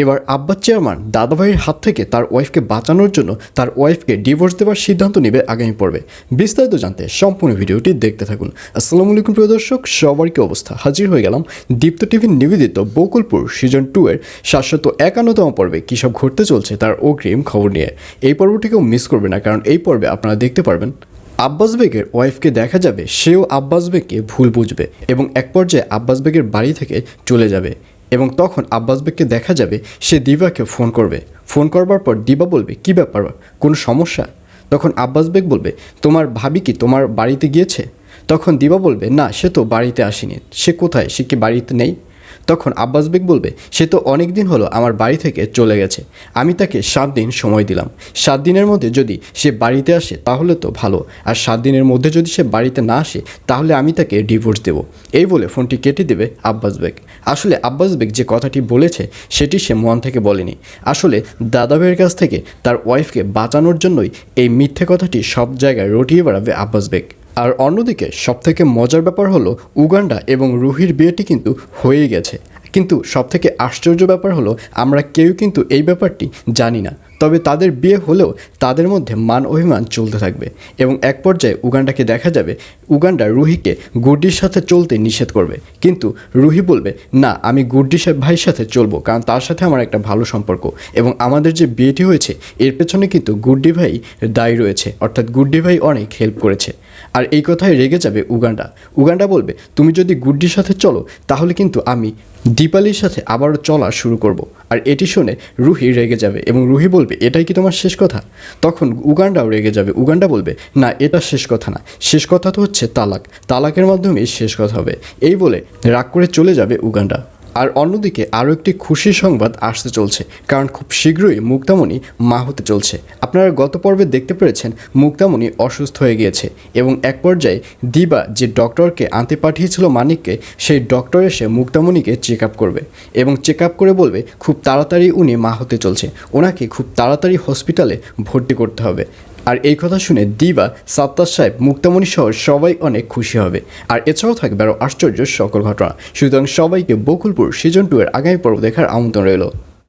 এবার আব্বাস চেয়ারম্যান দাদাভাইয়ের হাত থেকে তার ওয়াইফকে বাঁচানোর জন্য তার ওয়াইফকে ডিভোর্স দেওয়ার সিদ্ধান্ত নেবে আগামী পর্বে। বিস্তারিত জানতে সম্পূর্ণ ভিডিওটি দেখতে থাকুন। আসসালামু আলাইকুম প্রিয় দর্শক, সবার কি অবস্থা? হাজির হয়ে গেলাম দীপ্ত টিভির নিবেদিত বকুলপুর সিজন 2 এর 751তম পর্বে কী সব ঘটতে চলছে তার অগ্রিম খবর নিয়ে। এই পর্বটিকেও মিস করবে না, কারণ এই পর্বে আপনারা দেখতে পারবেন আব্বাস বেগের ওয়াইফকে দেখা যাবে সেও আব্বাস বেগকে ভুল বুঝবে এবং এক পর্যায়ে আব্বাস বেগের বাড়ি থেকে চলে যাবে এবং তখন আব্বাস বেগকে দেখা যাবে সে দিবাকে ফোন করবে। ফোন করবার পর দিবা বলবে, কী ব্যাপার, কোনো সমস্যা? তখন আব্বাস বেগ বলবে, তোমার ভাবি কি তোমার বাড়িতে গিয়েছে? তখন দিবা বলবে, না, সে তো বাড়িতে আসেনি। সে কোথায়? সে কি বাড়িতে নেই? তখন আব্বাস বেগ বলবে, সে তো অনেক দিন হলো আমার বাড়ি থেকে চলে গেছে। আমি তাকে 7 দিন সময় দিলাম। 7 দিনের মধ্যে যদি সে বাড়িতে আসে তাহলে তো ভালো, আর 7 দিনের মধ্যে যদি সে বাড়িতে না আসে তাহলে আমি তাকে ডিভোর্স দেব। এই বলে ফোনটি কেটে দেবে আব্বাস বেগ। আসলে আব্বাস বেগ যে কথাটি বলেছে সেটি সে মন থেকে বলেনি। আসলে দাদা ভাইয়ের কাছ থেকে তার ওয়াইফকে বাঁচানোর জন্যই এই মিথ্যে কথাটি সব জায়গায় রটিয়ে বেড়াবে আব্বাস বেগ। আর অন্যদিকে সবথেকে মজার ব্যাপার হলো উগান্ডা এবং রুহির বিয়েটি কিন্তু হয়ে গেছে, কিন্তু সবথেকে আশ্চর্য ব্যাপার হলো আমরা কেউ কিন্তু এই ব্যাপারটি জানি না। তবে তাদের বিয়ে হলেও তাদের মধ্যে মান অভিমান চলতে থাকবে এবং এক পর্যায়ে উগান্ডাকে দেখা যাবে উগান্ডা রুহিকে গুড্ডির সাথে চলতে নিষেধ করবে, কিন্তু রুহি বলবে, না, আমি গুড্ডি ভাইয়ের সাথে চলবো, কারণ তার সাথে আমার একটা ভালো সম্পর্ক এবং আমাদের যে বিয়েটি হয়েছে এর পেছনে কিন্তু গুড্ডি ভাই দায়ী রয়েছে, অর্থাৎ গুড্ডি ভাই অনেক হেল্প করেছে। আর এই কথায় রেগে যাবে উগান্ডা। উগান্ডা বলবে, তুমি যদি গুড্ডির সাথে চলো তাহলে কিন্তু আমি দীপালির সাথে আবারও চলা শুরু করব। আর এটি শুনে রুহি রেগে যাবে এবং রুহি বলবে, এটাই কি তোমার শেষ কথা? তখন উগান্ডাও রেগে যাবে। উগান্ডা বলবে, না, এটা শেষ কথা না, শেষ কথা তো হচ্ছে তালাক, তালাকের মাধ্যমেই শেষ কথা হবে। এই বলে রাগ করে চলে যাবে উগান্ডা। আর অন্যদিকে আরও একটি খুশির সংবাদ আসতে চলছে, কারণ খুব শীঘ্রই মুক্তামণি মা হতে চলছে। আপনারা গত পর্বে দেখতে পেরেছেন মুক্তামণি অসুস্থ হয়ে গিয়েছে এবং এক পর্যায়ে দিবা যে ডক্টরকে আনতে পাঠিয়েছিল মানিককে, সেই ডক্টর এসে মুক্তামণিকে চেক আপ করবে এবং চেক আপ করে বলবে খুব তাড়াতাড়ি উনি মা হতে চলছে, ওনাকে খুব তাড়াতাড়ি হসপিটালে ভর্তি করতে হবে। আর এই কথা শুনে দিবা, সাত্তার সাহেব, মুক্তামণি সহ সবাই অনেক খুশি হবে। আর এছাড়াও থাকবে আরও আশ্চর্য সকল ঘটনা। সুতরাং সবাইকে বকুলপুর সিজন 2 এর আগামী পর্ব দেখার আমন্ত্রণ রইল।